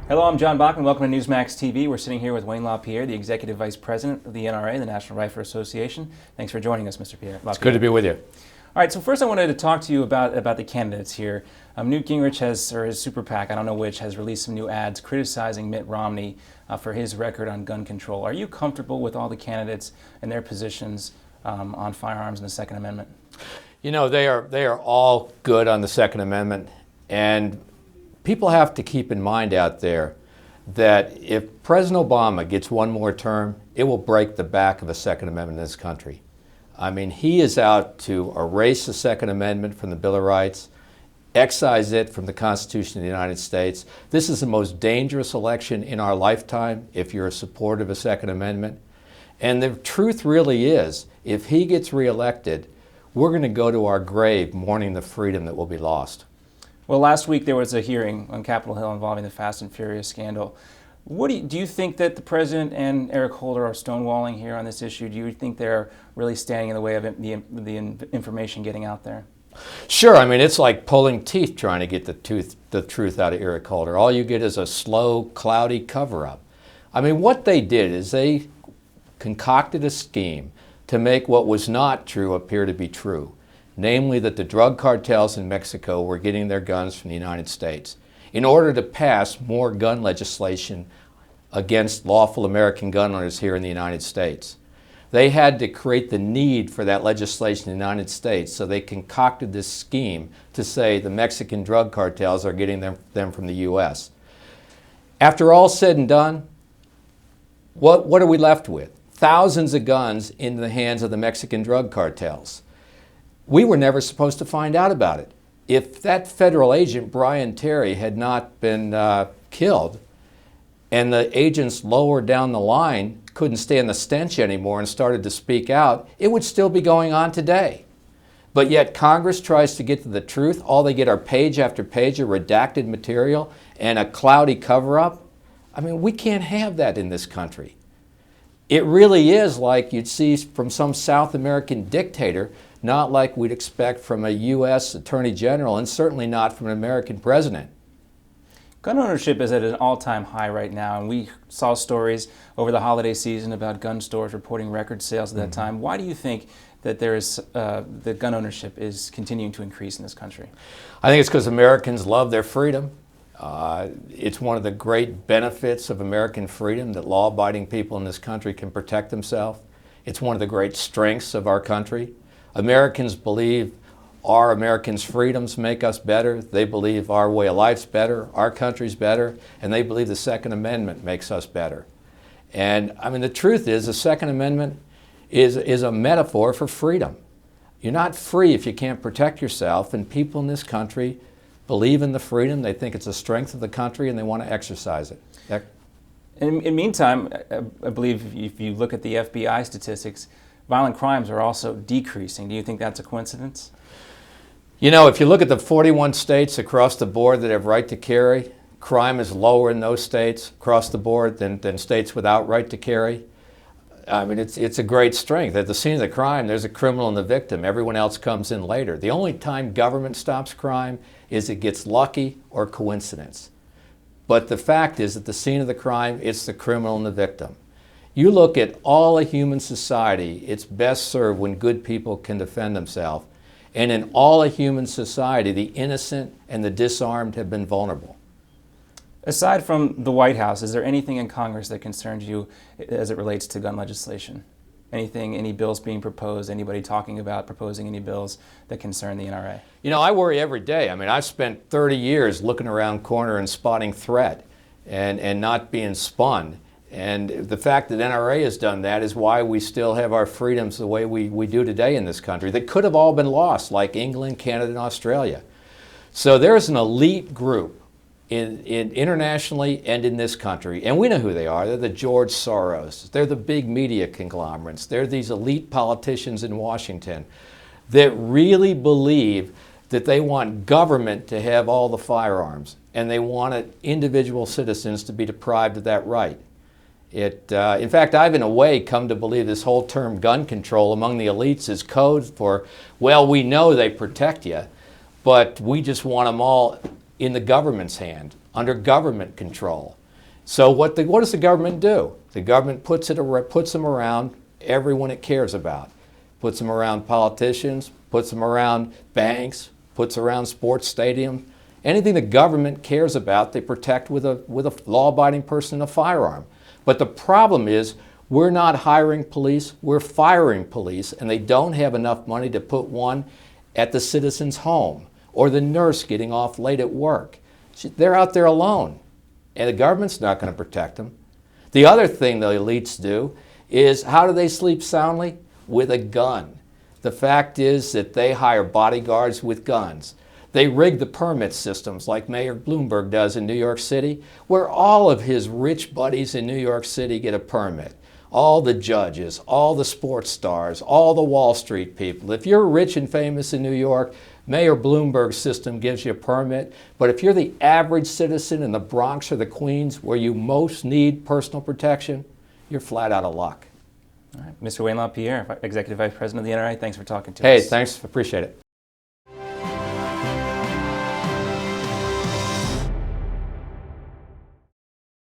Hello, I'm John Bachman. Welcome to Newsmax TV. We're sitting here with Wayne LaPierre, the Executive Vice President of the NRA, the National Rifle Association. Thanks for joining us, Mr. Pierre. It's good to be with you. All right, so first I wanted to talk to you about the candidates here. Newt Gingrich or his super PAC, I don't know which, has released some new ads criticizing Mitt Romney for his record on gun control. Are you comfortable with all the candidates and their positions on firearms and the Second Amendment? You know, they are all good on the Second Amendment, and people have to keep in mind out there that if President Obama gets one more term, it will break the back of the Second Amendment in this country. I mean, he is out to erase the Second Amendment from the Bill of Rights, excise it from the Constitution of the United States. This is the most dangerous election in our lifetime if you're a supporter of the Second Amendment. And the truth really is, if he gets reelected, we're going to go to our grave mourning the freedom that will be lost. Well, last week there was a hearing on Capitol Hill involving the Fast and Furious scandal. What do you think that the President and Eric Holder are stonewalling here on this issue? Do you think they're really standing in the way of the information getting out there? Sure. I mean, it's like pulling teeth trying to get the truth out of Eric Holder. All you get is a slow, cloudy cover-up. I mean, what they did is they concocted a scheme to make what was not true appear to be true. Namely that the drug cartels in Mexico were getting their guns from the United States in order to pass more gun legislation against lawful American gun owners here in the United States. They had to create the need for that legislation in the United States, so they concocted this scheme to say the Mexican drug cartels are getting them from the U.S. After all said and done, what are we left with? Thousands of guns in the hands of the Mexican drug cartels. We were never supposed to find out about it. If that federal agent, Brian Terry, had not been killed, and the agents lower down the line couldn't stand the stench anymore and started to speak out, it would still be going on today. But yet Congress tries to get to the truth. All they get are page after page of redacted material and a cloudy cover-up. I mean, we can't have that in this country. It really is like you'd see from some South American dictator, not like we'd expect from a U.S. Attorney General, and certainly not from an American president. Gun ownership is at an all-time high right now, and we saw stories over the holiday season about gun stores reporting record sales at that time. Why do you think that that gun ownership is continuing to increase in this country? I think it's because Americans love their freedom. It's one of the great benefits of American freedom that law-abiding people in this country can protect themselves. It's one of the great strengths of our country. Americans believe our Americans' freedoms make us better. They believe our way of life's better, our country's better, and they believe the Second Amendment makes us better. And I mean, the truth is the Second Amendment is a metaphor for freedom. You're not free if you can't protect yourself, and people in this country believe in the freedom. They think it's a strength of the country, and they want to exercise it. In the meantime, I believe if you look at the FBI statistics, violent crimes are also decreasing. Do you think that's a coincidence? You know, if you look at the 41 states across the board that have right to carry, crime is lower in those states across the board than states without right to carry. I mean, it's a great strength. At the scene of the crime, there's a criminal and the victim. Everyone else comes in later. The only time government stops crime is it gets lucky or coincidence. But the fact is, at the scene of the crime, it's the criminal and the victim. You look at all of human society, it's best served when good people can defend themselves. And in all of human society, the innocent and the disarmed have been vulnerable. Aside from the White House, is there anything in Congress that concerns you as it relates to gun legislation? Anything, any bills being proposed, anybody talking about proposing any bills that concern the NRA? You know, I worry every day. I mean, I've spent 30 years looking around corner and spotting threat and not being spun. And the fact that NRA has done that is why we still have our freedoms the way we do today in this country that could have all been lost, like England, Canada, and Australia. So there's an elite group internationally and in this country, and we know who they are. They're the George Soros. They're the big media conglomerates. They're these elite politicians in Washington that really believe that they want government to have all the firearms, and they want individual citizens to be deprived of that right. In fact, I've in a way come to believe this whole term gun control among the elites is code for, well, we know they protect you, but we just want them all in the government's hand, under government control. So what does the government do? The government puts them around everyone it cares about. Puts them around politicians, puts them around banks, puts around sports stadiums. Anything the government cares about, they protect with a law-abiding person and a firearm. But the problem is, we're not hiring police, we're firing police, and they don't have enough money to put one at the citizen's home or the nurse getting off late at work. They're out there alone, and the government's not going to protect them. The other thing the elites do is, how do they sleep soundly? With a gun. The fact is that they hire bodyguards with guns. They rig the permit systems like Mayor Bloomberg does in New York City, where all of his rich buddies in New York City get a permit. All the judges, all the sports stars, all the Wall Street people. If you're rich and famous in New York, Mayor Bloomberg's system gives you a permit. But if you're the average citizen in the Bronx or the Queens, where you most need personal protection, you're flat out of luck. All right. Mr. Wayne LaPierre, Executive Vice President of the NRA, thanks for talking to us. Hey, thanks. Appreciate it.